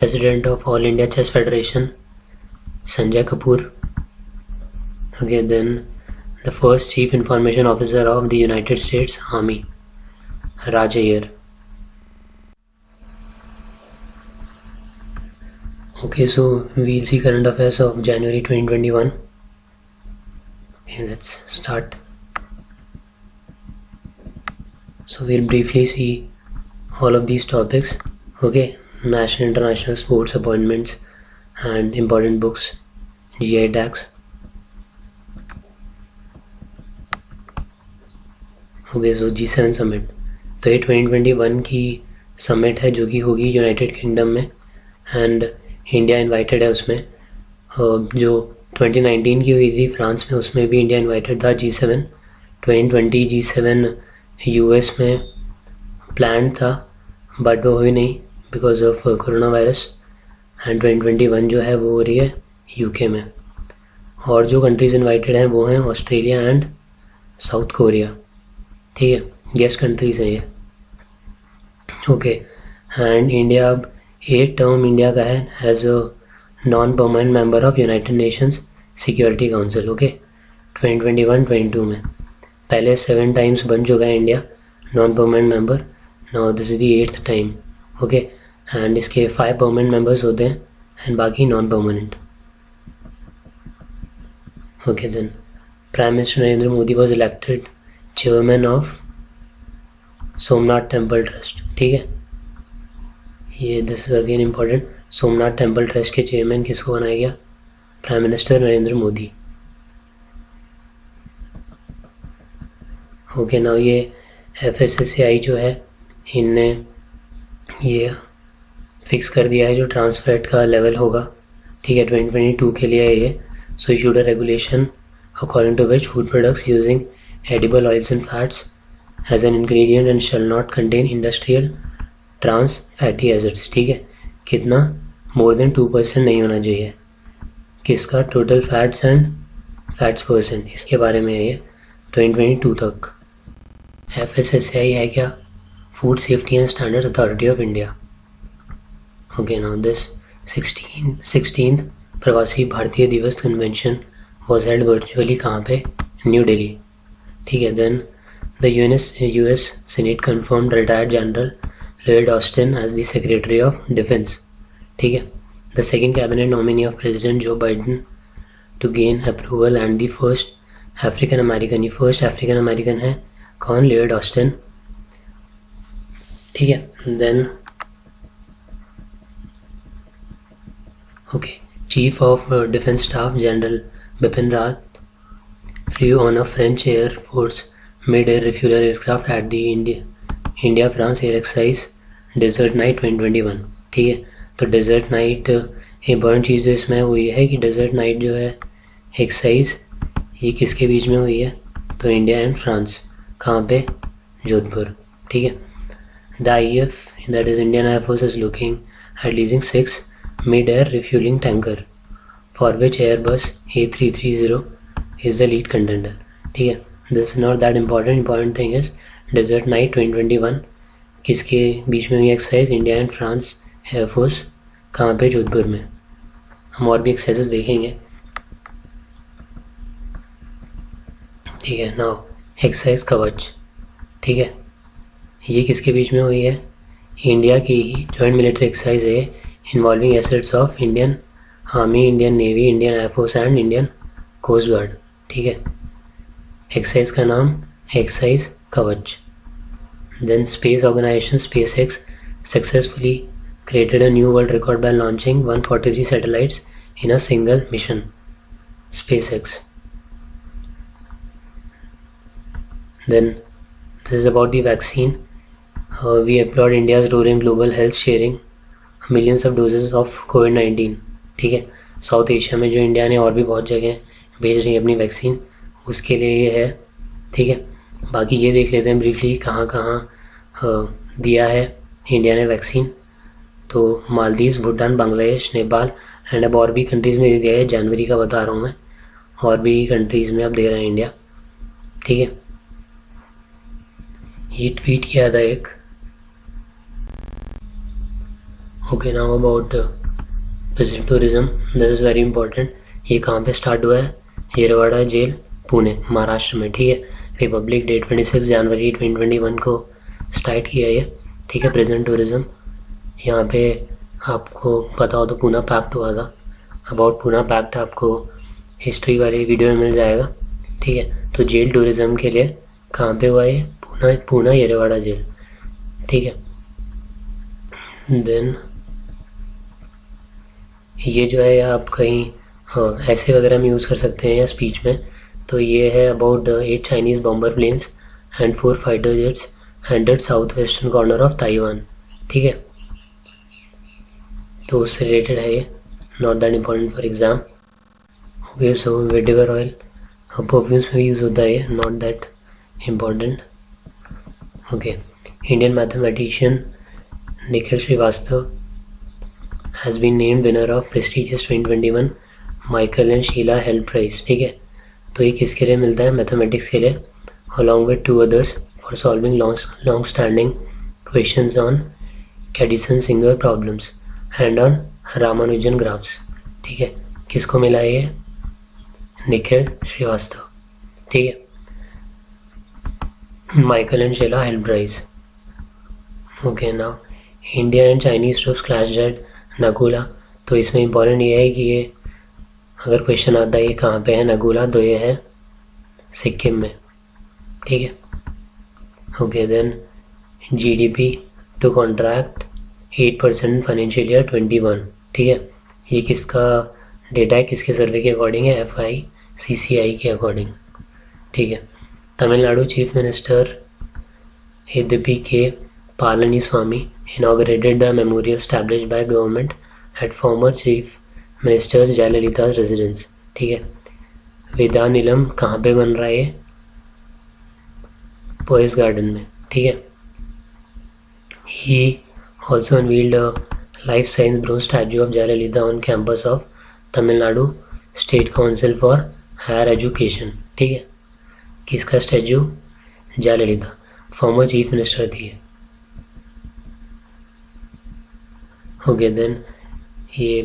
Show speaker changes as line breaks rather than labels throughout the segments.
President of All India Chess Federation, Sanjay Kapoor. Okay, then the first Chief Information Officer of the United States Army, Raj Iyer. Okay, so we'll see current affairs of January 2021. Okay, let's start. So we'll briefly see all of these topics. Okay, national international sports appointments and important books, GI tags. Okay, so G7 summit, तो ये 2021 की summit है जो कि होगी United Kingdom में, and India invited है उसमें। जो 2019 की हुई थी फ्रांस में, उसमें भी इंडिया इनवाइटेड था। G7 2020 G7 यूएस में प्लान था, बट वो हुई नहीं because of corona virus, and 2021 जो है वो हो रही है यूके में। और जो कंट्रीज इनवाइटेड हैं वो हैं ऑस्ट्रेलिया एंड साउथ कोरिया। ठीक है, गेस्ट कंट्रीज है ये। ओके, एंड इंडिया अब 8 टर्म इंडिया का है as a non permanent member of United Nations Security Council. Okay, 2021-22 में पहले 7 टाइम्स बन चुका है India non permanent member, now this is the 8th time. Okay, and इसके 5 परमानेंट मेंबर्स होते हैं एंड बाकी non permanent. Okay, then prime minister Narendra Modi was elected chairman of Somnath temple trust. ठीक है, ये this is again important. Somnath temple trust के chairman किसको बनाया गया? Prime minister Narendra Modi. Okay, now ये FSSAI जो है, इनने ये फिक्स कर दिया है जो ट्रांस फैट का लेवल होगा। ठीक है, 2022 के लिए है ये। So issued a regulation according to which food products using edible oils and fats as an ingredient and shall not contain industrial trans fatty acids। ठीक है, कितना? मोर देन 2% नहीं होना चाहिए। किसका? Total fats and fats percent, इसके बारे में है ये 2022 तक। FSSAI है क्या? Food safety and standard authority of India. Okay, now this 16th प्रवासी भारतीय दिवस कन्वेंशन वॉज हेल्ड वर्चुअली कहाँ पे? न्यू दिल्ली। ठीक है, then the US Senate confirmed retired General Lloyd Austin as the Secretary of Defense। ठीक है, the second cabinet nominee of President Joe Biden to gain approval and the first African American, ये first African American है। कौन? Lloyd Austin. ठीक है, then okay, chief of defence staff general Bipin Rawat flew on a French Air Force mid-air refueler aircraft at the India France Air Exercise Desert Night 2021। ठीक है, तो Desert Knight important चीज़ जो इसमें हुई है कि डेजर्ट नाइट जो है एक्सरसाइज, ये किसके बीच में हुई है? तो इंडिया एंड फ्रांस। कहाँ पे? जोधपुर। ठीक है, the IAF that is Indian air force is looking at leasing 6 mid-air refueling tanker for which Airbus A330 is the lead contender। ठीक है, this is not that important. Important thing is desert knight 2021 किसके बीच में हुई exercise? India and France air force. कहाँ पे? जोधपुर में। हम और भी एक्सरसाइजेस देखेंगे। ठीक है, नाउ एक्सरसाइज कवच। ठीक है, ये किसके बीच में हुई है? इंडिया की ही जॉइंट मिलिट्री एक्सरसाइज है involving assets of Indian army, Indian navy, Indian air force and Indian coast guard. ठीक है, एक्सरसाइज का नाम exercise Kavach. Then space organisation SpaceX successfully created a new world record by launching 143 satellites in a single mission। SpaceX। Then this is about the vaccine। We applaud India's role in global health, sharing millions of doses of COVID-19। ठीक है, south Asia में जो India ने और भी बहुत जगह भेज रही है अपनी वैक्सीन, उसके लिए ये है। ठीक है, बाकी ये देख लेते हैं ब्रीफली कहाँ कहाँ दिया है इंडिया ने वैक्सीन। तो मालदीव्स, भूटान, बांग्लादेश, नेपाल एंड अब और भी कंट्रीज़ में दे दिया है। जनवरी का बता रहा हूँ मैं, और भी कंट्रीज़ में अब दे रहा है इंडिया। ठीक है, ये ट्वीट किया था एक, okay, now about present tourism, this is very important. ये कहाँ पे स्टार्ट हुआ है? येरवाड़ा जेल, पुणे, महाराष्ट्र में, ठीक है। रिपब्लिक डे 26 जनवरी 2021 को स्टार्ट किया ये, ठीक है। प्रेजेंट टूरिज्म, यहाँ पे आपको पता हो तो पूना पैक्ट हुआ था। अबाउट पूना पैक्ट आपको हिस्ट्री वाली वीडियो में मिल जाएगा, ठीक है। तो जेल टूरिज्म के लिए कहाँ पे हुआ ये? पूना येरवाड़ा जेल, ठीक है। देन ये जो है आप कहीं ऐसे वगैरह में यूज़ कर सकते हैं या स्पीच में। तो ये है about 8 Chinese bomber planes and 4 fighter jets entered south western corner of Taiwan, ठीक है। तो उससे रिलेटेड है ये, not that important for exam. Okay, so vetiver oil perfumes में भी यूज़ होता है ये, not that important. Okay, Indian mathematician Nikhil Srivastava has been named winner of prestigious 2021 Michael and Sheila help prize, ठीक है। तो ये किसके लिए मिलता है? मैथमेटिक्स के लिए, along with 2 others for solving long standing questions on Kadison Singer problems and on Ramanujan graphs, ठीक है। किसको मिला है ये? निखिल श्रीवास्तव, ठीक है। Michael and Sheila help prize. Okay, now India and Chinese troops clashed at Nakula. तो इसमें इम्पोर्टेंट ये है कि ये अगर क्वेश्चन आता है ये कहाँ पे है नगुला, तो ये है सिक्किम में, ठीक है। Okay, then GDP to contract 8% financial year 21, ठीक है। ये किसका डेटा है, किसके सर्वे के अकॉर्डिंग है? FICCI के अकॉर्डिंग, ठीक है। तमिलनाडु चीफ मिनिस्टर यद्यपि के Palaniswamy inaugurated the memorial established by government at former Chief Minister's Jayalalitha's residence, ठीक है। वेदानिलम कहाँ पे बन रहा है? पोइस गार्डन में, ठीक है। He also unveiled a life size bronze statue of Jayalalitha on campus of Tamil Nadu State Council for Higher Education, ठीक है। किसका statue? Jayalalithaa, former chief minister थी। ओके, देन ये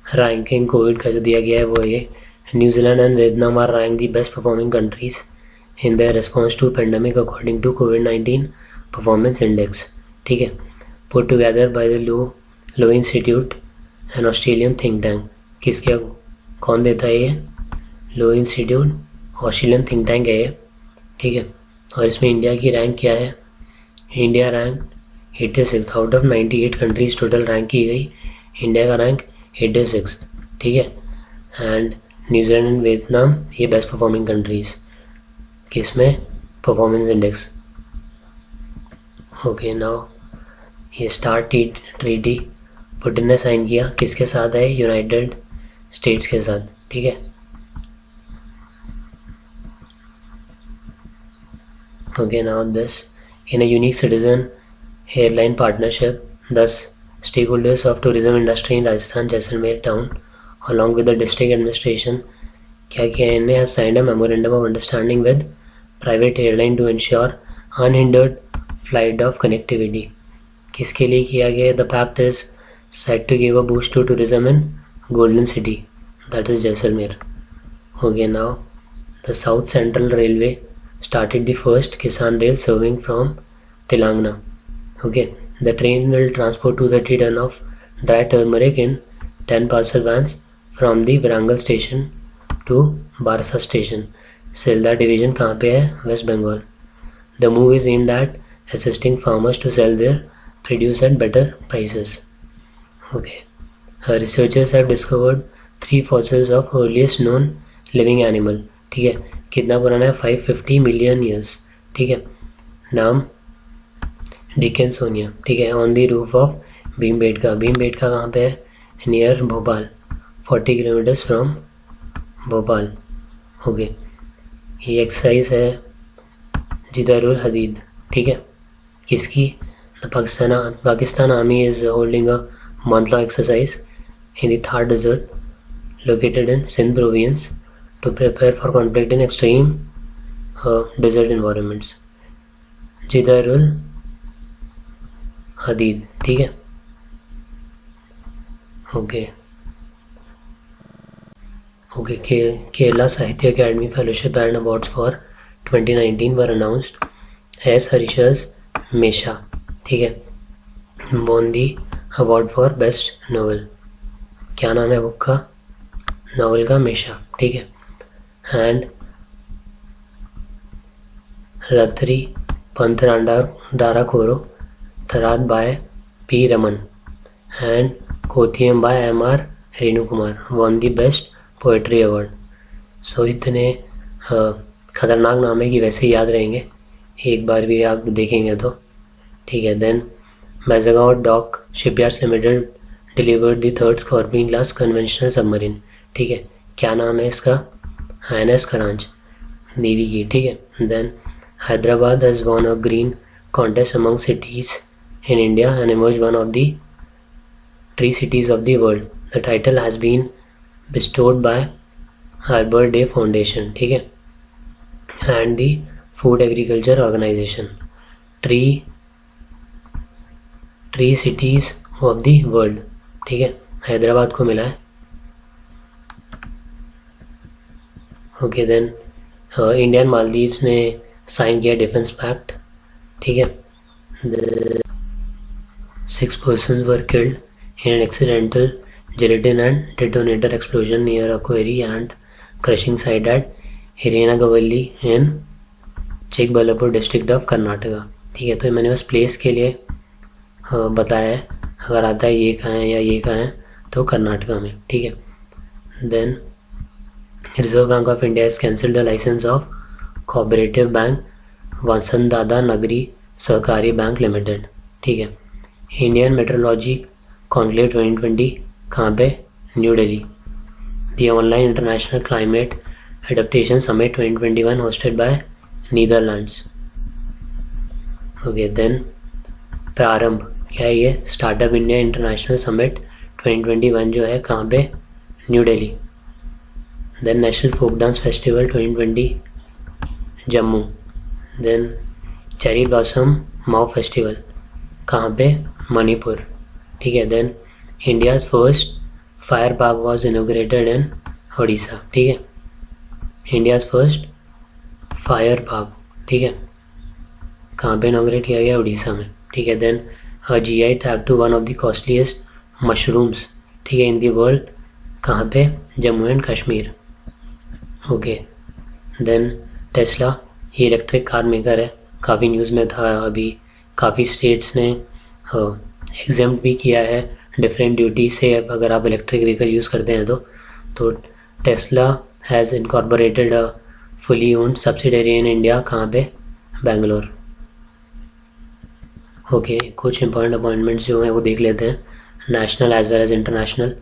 रैंकिंग कोविड का जो दिया गया है वो ये, New Zealand and Vietnam are rank the best performing countries in their response to pandemic according to कोविड-19 परफॉर्मेंस इंडेक्स, ठीक है। Put together by the Lowy institute an Australian think tank. किसके, कौन देता है ये? Lowy institute, Australian think tank है ये, ठीक है। और इसमें इंडिया की रैंक क्या है? India rank 86 out of 98 countries total rank की गई, इंडिया का रैंक 86, ठीक है। एंड न्यूजीलैंड एंड वियतनाम ये बेस्ट परफॉर्मिंग कंट्रीज किसमें? Performance index. ओके, नाउ ये स्टार्ट ट्रीटी पुतिन ने साइन किया, किसके साथ है? यूनाइटेड स्टेट्स के साथ, ठीक है। Okay, now this in a unique citizen airline partnership, thus stakeholders of tourism industry in Rajasthan Jaisalmer town along with the district administration क्या किया है इन्हें? have signed a memorandum of understanding with private airline to ensure unhindered flight of connectivity। किसके लिए किया गया? The pact is set to give a boost to tourism in Golden City, that is Jaisalmer। Okay, now the South Central Railway started the first Kisan Rail serving from Telangana। Okay, the train will transport 230 tons of dry turmeric in 10 parcel vans from the Warangal station to Barsa station। Silda division कहाँ पे है? West Bengal। The move is aimed at assisting farmers to sell their produce at better prices। Okay, researchers have discovered 3 fossils of earliest known living animal, ठीक है। कितना पुराना है? 550 million years, ठीक है। नाम डिकेंसोनिया, ठीक है। On the roof of Bhimbetka. Bhimbetka कहाँ पे है? Near Bhopal, 40 kilometers from Bhopal. Okay, ये एक्सरसाइज है जिदारुल हदीद, ठीक है। किसकी? Pakistan army is holding a month long exercise in the Thar desert located in Sindh province to prepare for conflict in extreme desert environments. Zidarul Hadeed, ठीक है। Okay Kerala Sahitya Academy Fellowship and Awards for 2019 were announced as Harisha's Mesha, ठीक है, won the award for best novel. क्या नाम है book का? Novel का मेशा, ठीक है. एंड रथरी पंथरांडारा कोरो थराद बाय पी रमन एंड कोथियम by MR Renu Kumar won the best poetry award. So इतने खतरनाक नाम है कि वैसे ही याद रहेंगे, एक बार भी आप देखेंगे तो, ठीक है. Then Mazagon dock shipyards limited delivered the third Scorpene class conventional submarine, ठीक है. क्या नाम है इसका? INS करांच, नेवी की, ठीक है. Then Hyderabad has won a green contest among cities in India and emerge one of the 3 cities of the world. The title has been bestowed by Arbor Day Foundation, ठीक है, and the Food Agriculture Organization. Three cities of the world, ठीक है, हैदराबाद को मिला है. Okay. Then Indian Maldives ने sign किया defence pact, ठीक है. 6 persons were killed in an accidental gelatin and detonator explosion near a quarry and crushing site at Hirenagavalli in Chikballapur district of Karnataka, ठीक है. तो मैंने बस प्लेस के लिए बताया है, अगर आता है ये कहाँ है या ये कहाँ है तो कर्नाटका में, ठीक है. Then Reserve Bank of India has cancelled the licence of cooperative bank Vasantdada Nagari Sahakari bank limited, ठीक है. इंडियन मेट्रोलॉजी कॉन्क्लेव 2020 कहाँ पे? New Delhi. The online international climate adaptation summit 2021 hosted by Netherlands. Okay. Then Prarambh, क्या है ये? स्टार्टअप इंडिया इंटरनेशनल समिट 2021 जो है कहाँ पे? New Delhi. Then national folk dance festival 2020 Jammu. Then cherry blossom Mao festival कहाँ पे? मणिपुर, ठीक है. Then India's first fire park was inaugurated in Orissa, ठीक है. इंडियाज फर्स्ट फायर पार्क, ठीक है, कहाँ पे इनोग्रेट किया गया? उड़ीसा में, ठीक है. Then GI tag to one of the costliest mushrooms, ठीक है, इन द वर्ल्ड कहाँ पे? Jammu and Kashmir. Okay. Then Tesla ये इलेक्ट्रिक कार मेकर है, काफ़ी न्यूज़ में था अभी. काफ़ी स्टेट्स ने एग्जेम्प्ट भी किया है डिफरेंट ड्यूटी से अगर आप इलेक्ट्रिक व्हीकल यूज़ करते हैं तो Tesla has incorporated a fully owned subsidiary in India, कहाँ पे? बेंगलोर. ओके. कुछ इंपॉर्टेंट अपॉइंटमेंट्स जो हैं वो देख लेते हैं, national as well as international.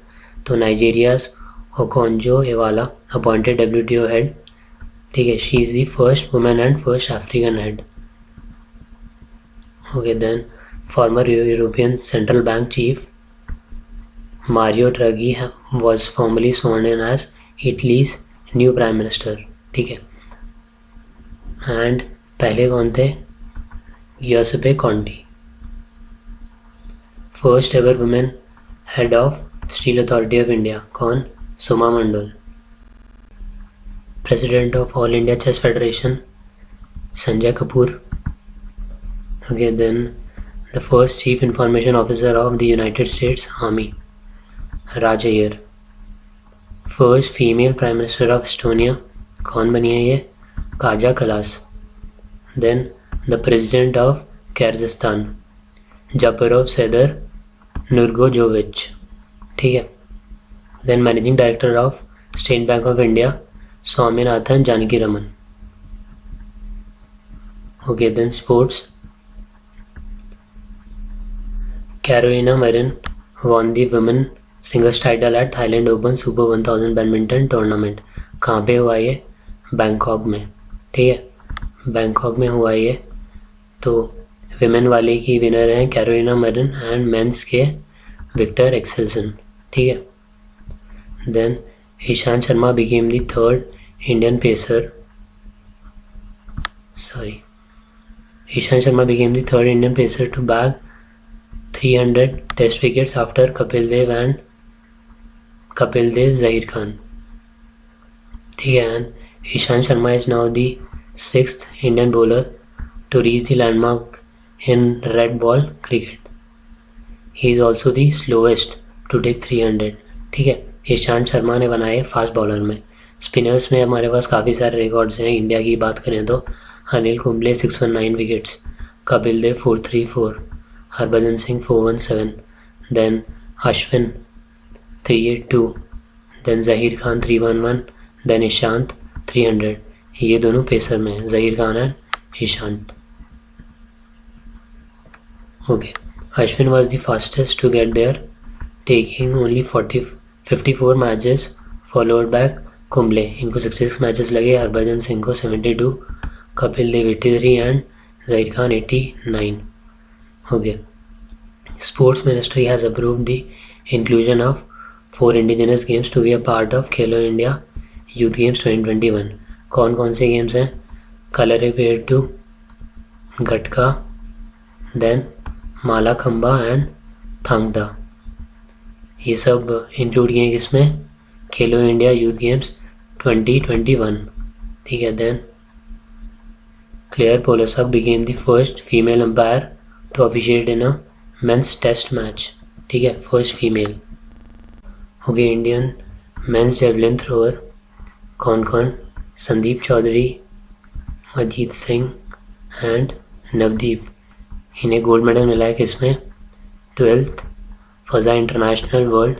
तो Nigeria's Okonjo Iweala appointed WTO head, ठीक है. She is the first women and first African head. Okay. Then former European central bank chief Mario Draghi was formally sworn in as Italy's new prime minister, ठीक है. And पहले कौन थे? Giuseppe Conte. First ever women head of steel authority of India कौन? Soma Mondal. President of all India chess federation Sanjay Kapoor. Okay. Then the first chief information officer of the United States army Raj Iyer. First female prime minister of Estonia कौन बनी है ये? Kaja Kallas. Then the president of Kyrgyzstan Japarov Sadyr Nurgojoevich, ठीक है. Then managing director of State Bank of India Swaminathan Janaki Raman. Okay. Then sports, Carolina Marin won the women singles title at Thailand Open Super 1000 badminton tournament. कहाँ पे हुआ ये? Bangkok में, ठीक है, Bangkok में हुआ ये. तो विमेन वाले की विनर हैं कैरोलिना मरिन एंड मेंस के विक्टर एक्सेल्सन, ठीक है. Then Ishant Sharma became the third Indian pacer to bag 300 test wickets after Kapil Dev and Kapil Dev, Zaheer Khan, ठीक है। And Ishant Sharma is now the 6th Indian bowler to reach the landmark in red ball cricket. He is also the slowest to take 300, ठीक है। ईशांत शर्मा ने बनाए fast bowler में। Spinners में हमारे पास काफ़ी सारे रिकॉर्ड्स हैं। इंडिया की बात करें तो Anil Kumble 619 wickets, Kapil Dev 434, Harbhajan Singh 417, then Ashwin 382, then Zaheer Khan 311, then Ishant 300। ये दोनों पेसर में हैं, Zaheer Khan and Ishant. Okay, Ashwin was the fastest to get there, taking only 54 matches, followed by Kumble, इनको 66 मैचेस लगे। हरभजन सिंह को 72, Kapil Dev 83 and Zaheer Khan 89। Okay, sports ministry has approved the inclusion of 4 indigenous games to be a part of Khelo India youth games 2021। कौन कौन से games हैं? कलरीपेट्टू, gatka, then माला खंबा and Thangta. ये सब इंक्लूड किए किसमें? खेलो इंडिया यूथ गेम्स 2021, ठीक है। Then Claire Polosak became the first female umpire to officiate in a men's test match, ठीक है, first female. Okay, Indian men's javelin thrower कौन कौन? संदीप चौधरी, अजीत सिंह एंड नवदीप। इन्हें गोल्ड मेडल मिला है किसमें? 12th Fazza international world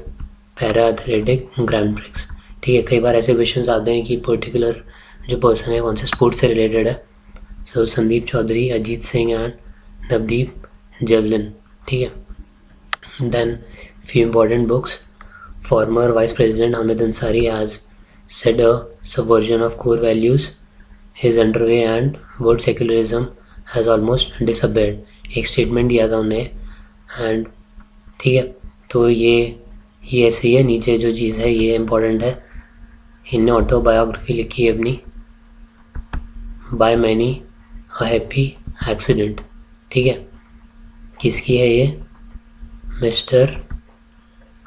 para athletic grand prix, ठीक है। कई बार ऐसे क्वेश्चन आते हैं कि पर्टिकुलर जो पर्सन है कौन से स्पोर्ट्स से रिलेटेड है। So Sandeep Chaudhary, Ajeet Singh and Navdeep javelin, ठीक है। Then few important books. Former Vice President Hamid Ansari has said a subversion of core values is underway and world secularism has almost disappeared. एक statement दिया था उन्हें, एंड ठीक है, तो ये ऐसे ही है। नीचे जो चीज़ है ये इम्पोर्टेंट है। इनने ऑटोबायोग्राफी लिखी है अपनी, by many a happy accident, ठीक है। किसकी है ये? Mister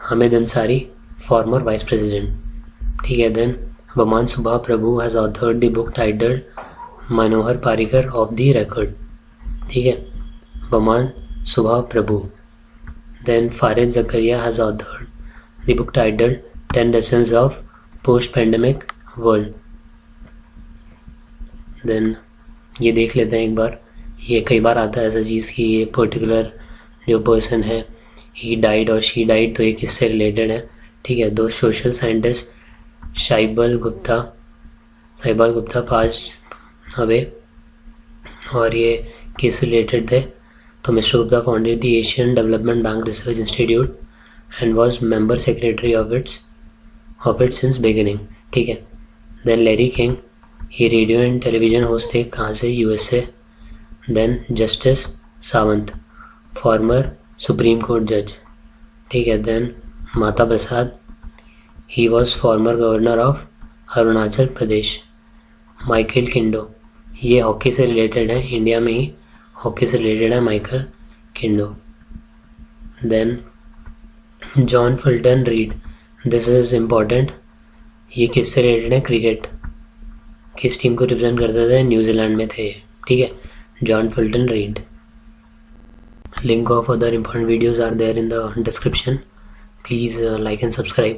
Hamid Ansari, former vice president, ठीक है। Then Waman Subha Prabhu has authored the book titled Manohar Parrikar off the record, ठीक है, Waman Subha Prabhu. Then Fareed Zakaria has authored the book titled 10 Lessons of post pandemic world. Then ये देख लेते हैं एक बार, ये कई बार आता है ऐसा चीज़ कि ये पर्टिकुलर जो पर्सन है ही डाइड और शी डाइड, तो ये किससे रिलेटेड है, ठीक है। दो social scientist Saibal Gupta pass away, और ये किस रिलेटेड थे? तो mister Gupta founded the Asian development bank research institute and was member secretary of it since beginning, ठीक है। देन लैरी किंग, ये रेडियो एंड टेलीविजन होस्ट थे, कहाँ से? USA. Then justice Sawant, former supreme court जज, ठीक है। देन माता Prasad, he was former governor of Arunachal Pradesh. Michael Kindo, ये हॉकी से रिलेटेड है, इंडिया में ही हॉकी से रिलेटेड है Michael Kindo. Then John Fulton Reid, this is important, ये किससे रिलेटेड है? क्रिकेट। किस टीम को रिप्रेजेंट करते थे? न्यूजीलैंड में थे, ठीक है, John Fulton read. Link of other important videos are there in the description. Please like and subscribe.